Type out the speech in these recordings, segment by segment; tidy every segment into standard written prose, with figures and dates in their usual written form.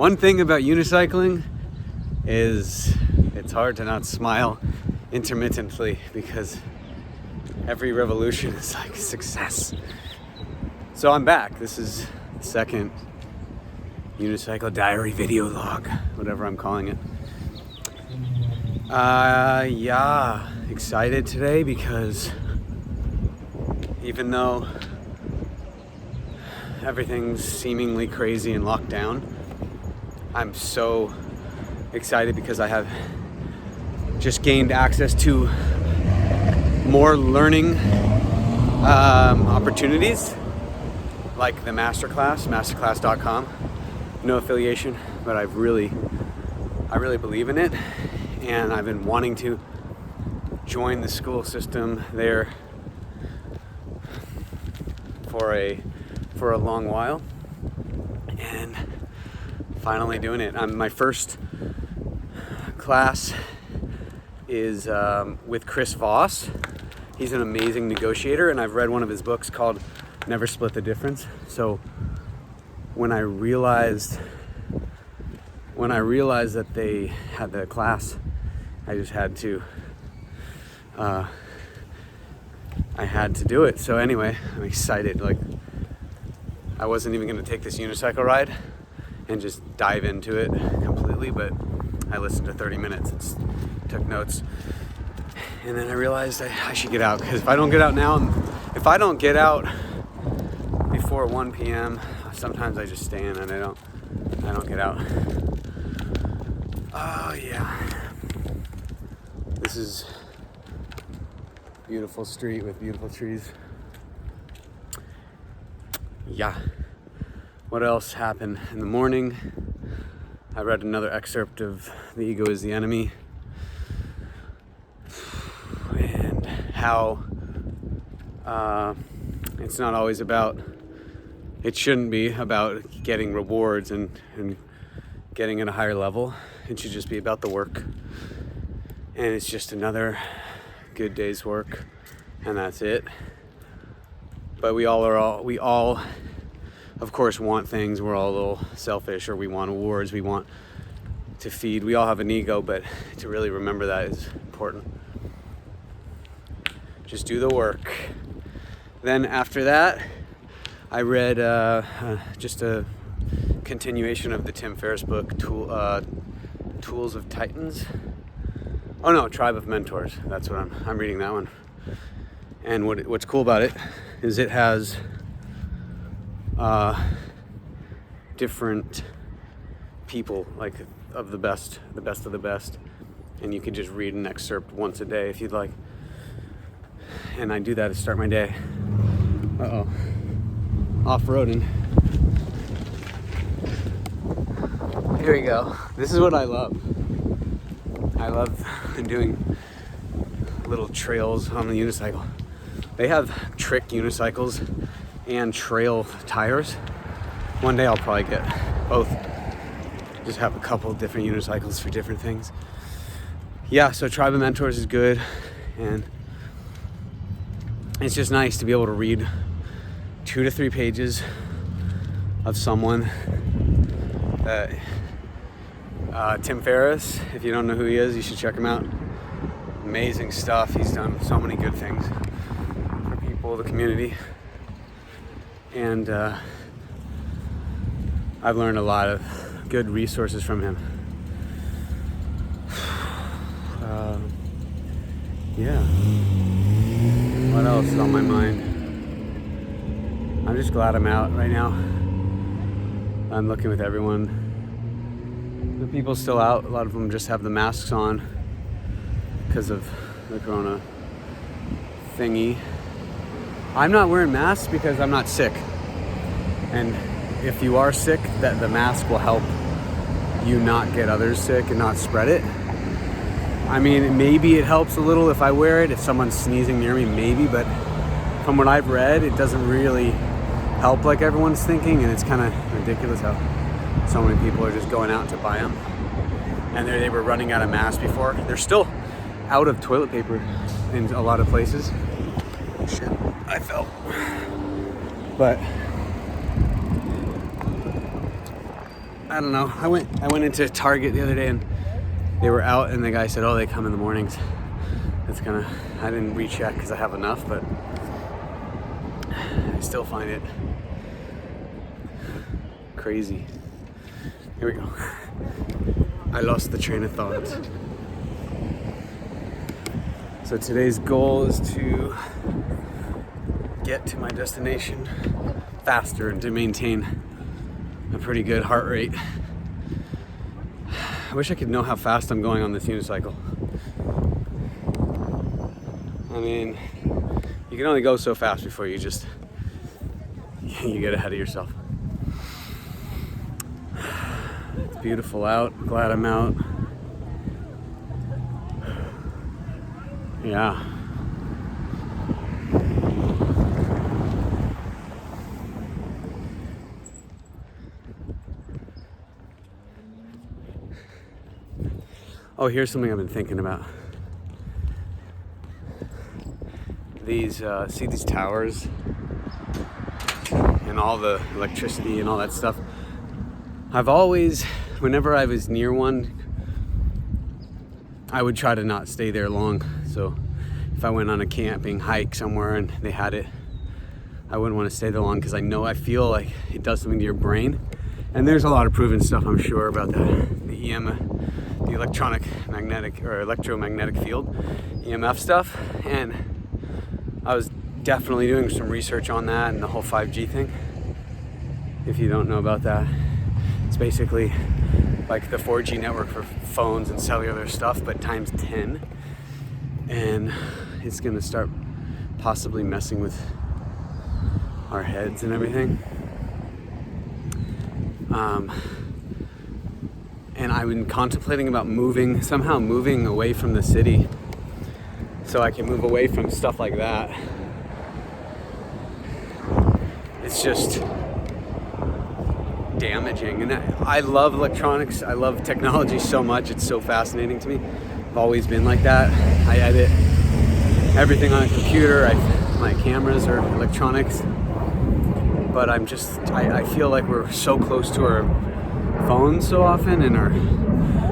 One thing about unicycling is it's hard to not smile intermittently because every revolution is like success. So I'm back. This is the second Unicycle Diary video log, whatever I'm calling it. Yeah, excited today because even though everything's seemingly crazy and locked down, I'm so excited because I have just gained access to more learning opportunities like the masterclass.com. No affiliation, but I really believe in it, and I've been wanting to join the school system there for a long while, and finally doing it. My first class is with Chris Voss. He's an amazing negotiator, and I've read one of his books called Never Split the Difference. So when I realized that they had the class, I just had to do it. So anyway, I'm excited. Like, I wasn't even going to take this unicycle ride and just dive into it completely, but I listened to 30 minutes, took notes, and then I realized I should get out, because if I don't get out now, if I don't get out before 1 p.m., sometimes I just stay in and I don't get out. Oh yeah. This is a beautiful street with beautiful trees. Yeah. What else happened in the morning? I read another excerpt of The Ego is the Enemy, and how it's not always about, it shouldn't be about getting rewards and getting at a higher level. It should just be about the work, and it's just another good day's work, and that's it. But we all of course want things. We're all a little selfish, or we want awards, we want to feed. We all have an ego, but to really remember that is important. Just do the work. Then after that, I read just a continuation of the Tim Ferriss book, Tools of Titans. Oh no, Tribe of Mentors. That's what I'm reading that one. And what's cool about it is it has different people, like of the best of the best, and you can just read an excerpt once a day if you'd like. And I do that to start my day. Off-roading. Here we go. This is what I love. I love doing little trails on the unicycle. They have trick unicycles and trail tires. One day I'll probably get both. Just have a couple different unicycles for different things. Yeah, so Tribe of Mentors is good, and it's just nice to be able to read 2 to 3 pages of someone that Tim Ferriss, if you don't know who he is, you should check him out. Amazing stuff. He's done so many good things for people, the community, and I've learned a lot of good resources from him. Yeah. What else is on my mind? I'm just glad I'm out right now. I'm looking with everyone. The people still out. A lot of them just have the masks on because of the corona thingy. I'm not wearing masks because I'm not sick. And if you are sick, that the mask will help you not get others sick and not spread it. I mean, maybe it helps a little if I wear it, if someone's sneezing near me, maybe, but from what I've read, it doesn't really help like everyone's thinking, and it's kind of ridiculous how so many people are just going out to buy them. And they were running out of masks before. They're still out of toilet paper in a lot of places. Shit, I fell. But I don't know. I went into Target the other day and they were out, and the guy said, "Oh, they come in the mornings." That's kind of, I didn't recheck because I have enough, but I still find it crazy. Here we go. I lost the train of thought. So today's goal is to get to my destination faster and to maintain a pretty good heart rate. I wish I could know how fast I'm going on this unicycle. I mean, you can only go so fast before you get ahead of yourself. It's beautiful out. Glad I'm out. Yeah. Oh, here's something I've been thinking about. See these towers and all the electricity and all that stuff. I've always, whenever I was near one, I would try to not stay there long. So if I went on a camping hike somewhere and they had it, I wouldn't want to stay there long because I feel like it does something to your brain. And there's a lot of proven stuff, I'm sure, about that. The electromagnetic field, EMF stuff. And I was definitely doing some research on that and the whole 5G thing. If you don't know about that, it's basically like the 4G network for phones and cellular stuff, but times 10. And it's gonna start possibly messing with our heads and everything. And I've been contemplating about somehow moving away from the city so I can move away from stuff like that. It's just damaging. And I love electronics. I love technology so much. It's so fascinating to me. I've always been like that. I edit everything on a computer. My cameras are electronics. But I feel like we're so close to our phones so often, and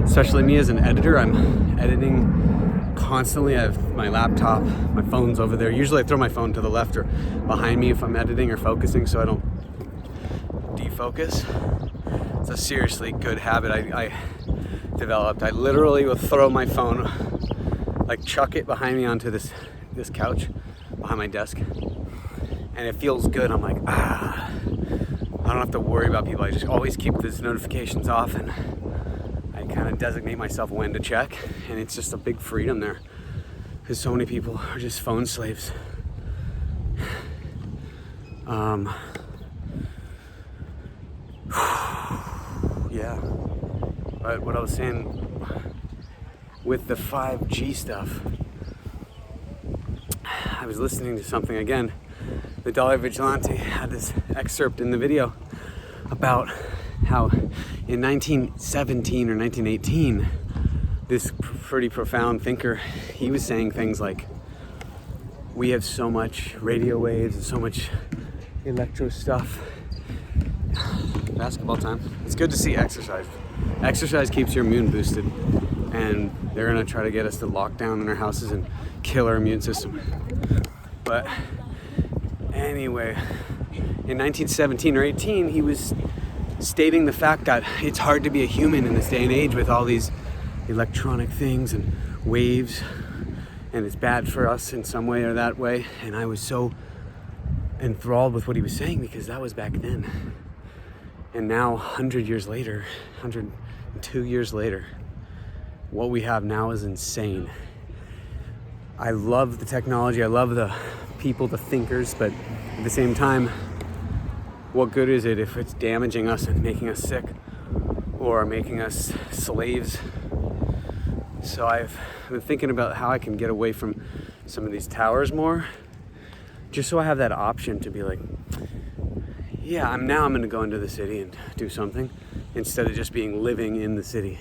especially me as an editor, I'm editing constantly. I have my laptop, my phone's over there. Usually I throw my phone to the left or behind me if I'm editing or focusing so I don't defocus. It's a seriously good habit I developed. I literally will throw my phone, like chuck it behind me onto this couch behind my desk, and it feels good. I'm like, I don't have to worry about people. I just always keep these notifications off, and I kind of designate myself when to check, and it's just a big freedom there because so many people are just phone slaves. Yeah, but what I was saying with the 5G stuff, I was listening to something again. The Dollar Vigilante had this excerpt in the video about how in 1917 or 1918, this pretty profound thinker, he was saying things like, we have so much radio waves and so much electro stuff. Basketball time. It's good to see exercise. Exercise keeps your immune boosted, and they're gonna try to get us to lock down in our houses and kill our immune system. But anyway, in 1917 or 18, he was stating the fact that it's hard to be a human in this day and age with all these electronic things and waves, and it's bad for us in some way or that way. And I was so enthralled with what he was saying because that was back then. And now, 102 years later, what we have now is insane. I love the technology, I love the people, the thinkers, but at the same time, what good is it if it's damaging us and making us sick or making us slaves? So I've been thinking about how I can get away from some of these towers more, just so I have that option to be like, yeah, I'm going to go into the city and do something instead of just living in the city.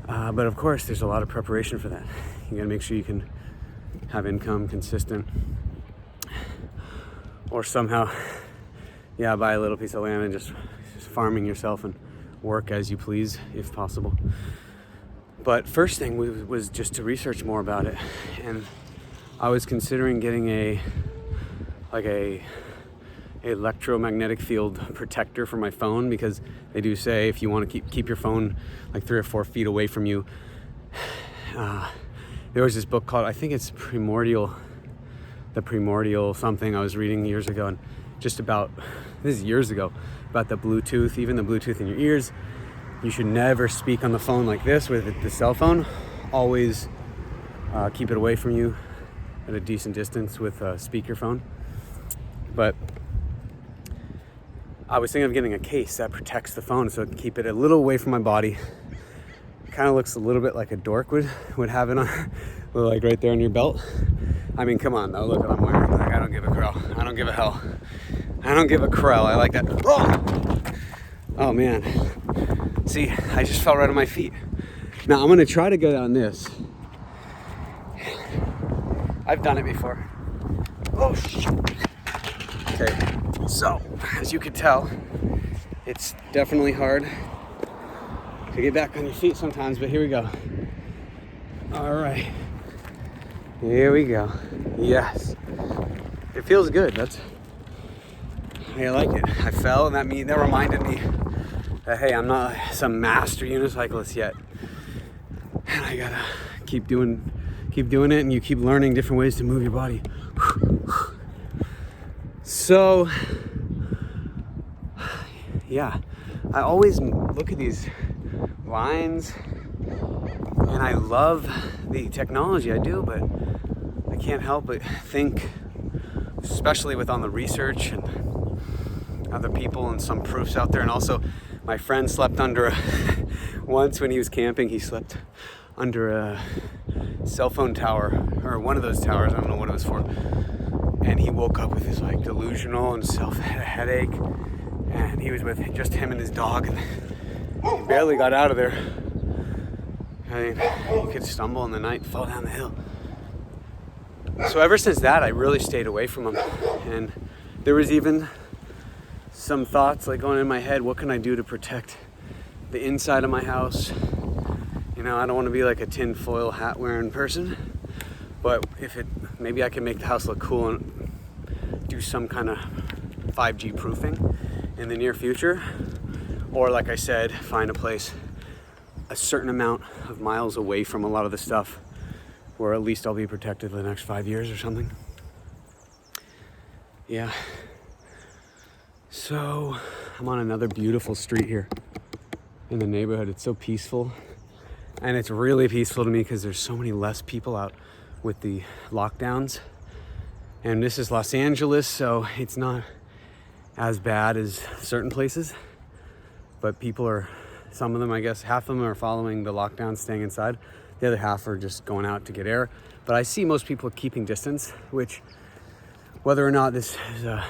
But of course, there's a lot of preparation for that. You gotta make sure you can have income consistent, or somehow, buy a little piece of land and just farming yourself and work as you please, if possible. But first thing was just to research more about it, and I was considering getting a electromagnetic field protector for my phone, because they do say if you want to keep your phone like 3 or 4 feet away from you. There was this book called, I think it's the Primordial something I was reading years ago, and just about, this is years ago, about the Bluetooth, even the Bluetooth in your ears. You should never speak on the phone like this with the cell phone. Always keep it away from you at a decent distance with a speakerphone. But I was thinking of getting a case that protects the phone, so I can keep it a little away from my body. Kind of looks a little bit like a dork would have it on, like right there on your belt. I mean, come on though, look what I'm wearing. Like, I don't give a crow. I don't give a hell. I don't give a crow. I like that. Oh man. See, I just fell right on my feet. Now I'm gonna try to go down this. I've done it before. Oh shit. Okay, so as you can tell, it's definitely hard to get back on your feet sometimes, but here we go. All right, here we go. Yes, it feels good. I like it. I fell, and that reminded me that, hey, I'm not some master unicyclist yet, and I gotta keep doing it, and you keep learning different ways to move your body. So yeah, I always look at these lines and I love the technology, I do, but I can't help but think, especially with on the research and other people and some proofs out there. And also my friend slept under once when he was camping, he slept under a cell phone tower, or one of those towers, I don't know what it was for, and he woke up with this like delusional and headache, and he was with just him and his dog, and he barely got out of there. I mean, he could stumble in the night and fall down the hill. So ever since that, I really stayed away from him, and there was even some thoughts like going in my head, what can I do to protect the inside of my house? You know, I don't want to be like a tinfoil hat wearing person, but maybe I can make the house look cool and do some kind of 5G proofing in the near future. Or like I said, find a place a certain amount of miles away from a lot of the stuff where at least I'll be protected for the next 5 years or something. Yeah. So I'm on another beautiful street here in the neighborhood. It's so peaceful. And it's really peaceful to me because there's so many less people out with the lockdowns. And this is Los Angeles, so it's not as bad as certain places. But some of them, I guess, half of them are following the lockdown, staying inside. The other half are just going out to get air. But I see most people keeping distance, which, whether or not this is a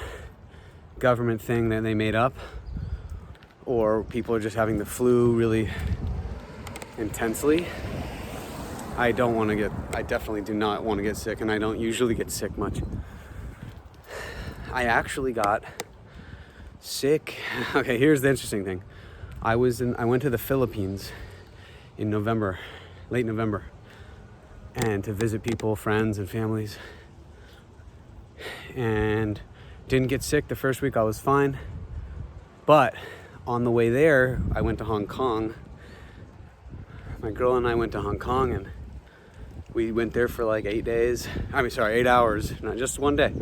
government thing that they made up, or people are just having the flu really intensely, I definitely do not want to get sick, and I don't usually get sick much. I actually got sick. Okay, here's the interesting thing. I went to the Philippines in November, late November, and to visit people, friends and families, and didn't get sick the first week. I was fine, but on the way there, I went to Hong Kong. My girl and I went to Hong Kong, and we went there for like 8 hours, not just one day.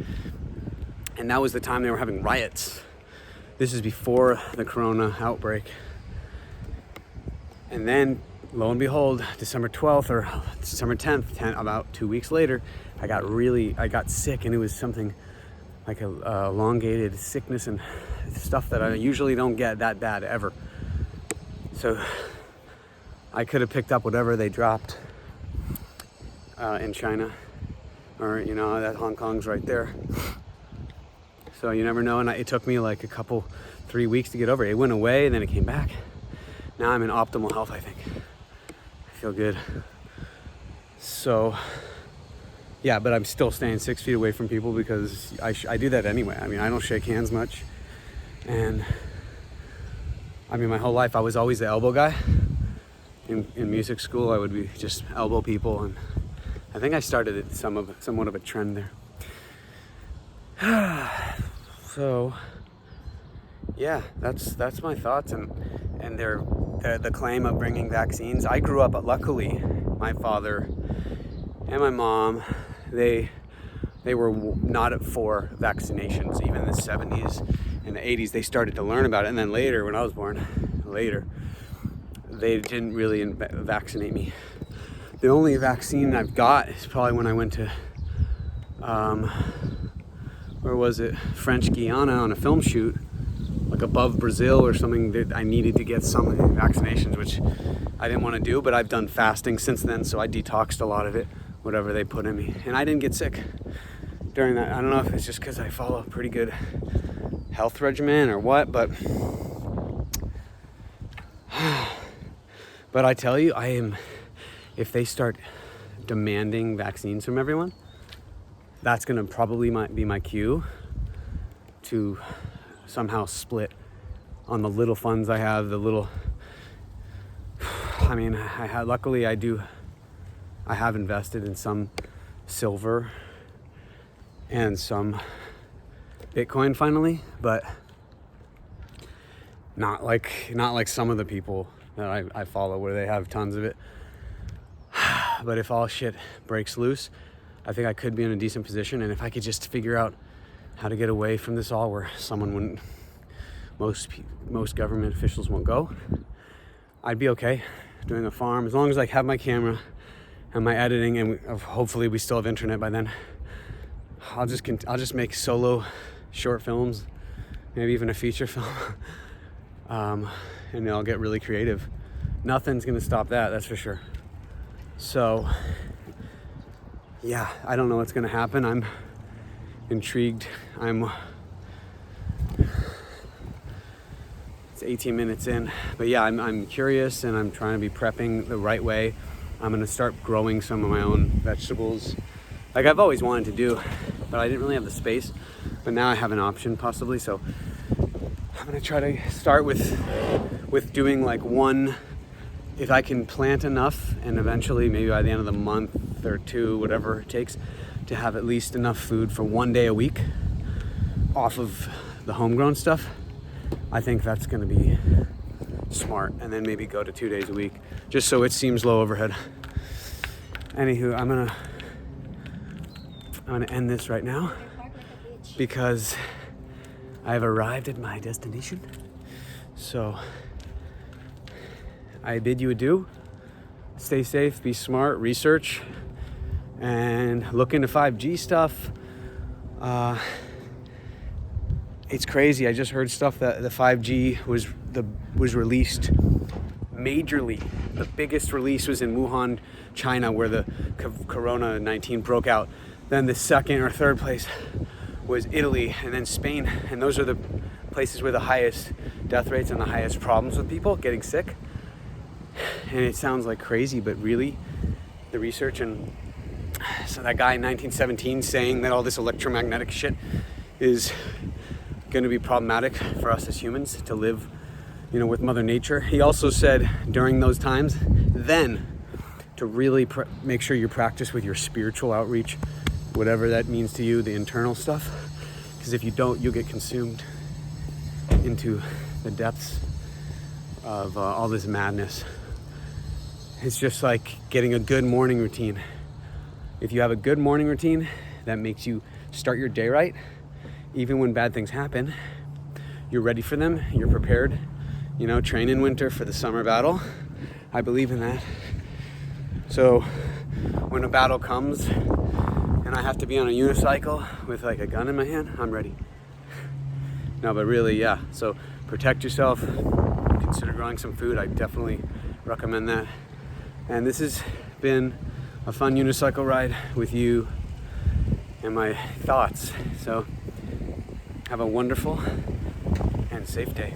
And that was the time they were having riots. This is before the corona outbreak. And then, lo and behold, December 12th or December 10th, about 2 weeks later, I got sick, and it was something like a elongated sickness and stuff that I usually don't get that bad ever. So I could have picked up whatever they dropped in China, or that Hong Kong's right there. So you never know, and it took me like 3 weeks to get over it. It went away, and then it came back. Now I'm in optimal health, I think. I feel good. So yeah, but I'm still staying 6 feet away from people because I do that anyway. I mean, I don't shake hands much, and I mean, my whole life I was always the elbow guy. In music school, I would be just elbow people, and I think I started it somewhat of a trend there. So, yeah, that's my thoughts, and the claim of bringing vaccines. I grew up, luckily, my father and my mom, they were not for vaccinations. Even in the 70s and the 80s, they started to learn about it, and then later, when I was born, they didn't really vaccinate me. The only vaccine I've got is probably when I went to, where was it? French Guiana on a film shoot, like above Brazil or something. That I needed to get some vaccinations, which I didn't want to do, but I've done fasting since then, so I detoxed a lot of it, whatever they put in me. And I didn't get sick during that. I don't know if it's just because I follow a pretty good health regimen or what, but I tell you, if they start demanding vaccines from everyone, that's gonna probably be my cue to somehow split on the little funds I have, luckily I have invested in some silver and some Bitcoin finally, but not like some of the people that I follow where they have tons of it. But if all shit breaks loose, I think I could be in a decent position, and if I could just figure out how to get away from this all, where most government officials won't go, I'd be okay doing a farm, as long as I have my camera and my editing, and hopefully we still have internet by then. I'll just make solo short films, maybe even a feature film, and I'll get really creative. Nothing's gonna stop that, that's for sure. So, yeah, I don't know what's gonna happen. I'm intrigued. It's 18 minutes in, but yeah, I'm curious, and I'm trying to be prepping the right way. I'm gonna start growing some of my own vegetables, like I've always wanted to do, but I didn't really have the space. But now I have an option possibly, so I'm gonna try to start with doing like one. If I can plant enough, and eventually maybe by the end of the month or two, whatever it takes, to have at least enough food for one day a week off of the homegrown stuff, I think that's gonna be smart. And then maybe go to 2 days a week, just so it seems low overhead. Anywho, I'm gonna end this right now because I have arrived at my destination. So I bid you adieu. Stay safe, be smart, research, and look into 5G stuff. It's crazy. I just heard stuff that the 5G was released majorly. The biggest release was in Wuhan, China, where the Corona-19 broke out. Then the second or third place was Italy, and then Spain. And those are the places where the highest death rates and the highest problems with people getting sick. And it sounds like crazy, but really, the research, and so that guy in 1917 saying that all this electromagnetic shit is going to be problematic for us as humans to live, with Mother Nature. He also said during those times, then, to really make sure you practice with your spiritual outreach, whatever that means to you, the internal stuff, because if you don't, you'll get consumed into the depths of all this madness. It's just like getting a good morning routine. If you have a good morning routine that makes you start your day right, even when bad things happen, you're ready for them, you're prepared, train in winter for the summer battle. I believe in that. So when a battle comes and I have to be on a unicycle with like a gun in my hand, I'm ready. No, but really, yeah. So protect yourself, consider growing some food. I definitely recommend that. And this has been a fun unicycle ride with you and my thoughts. So have a wonderful and safe day.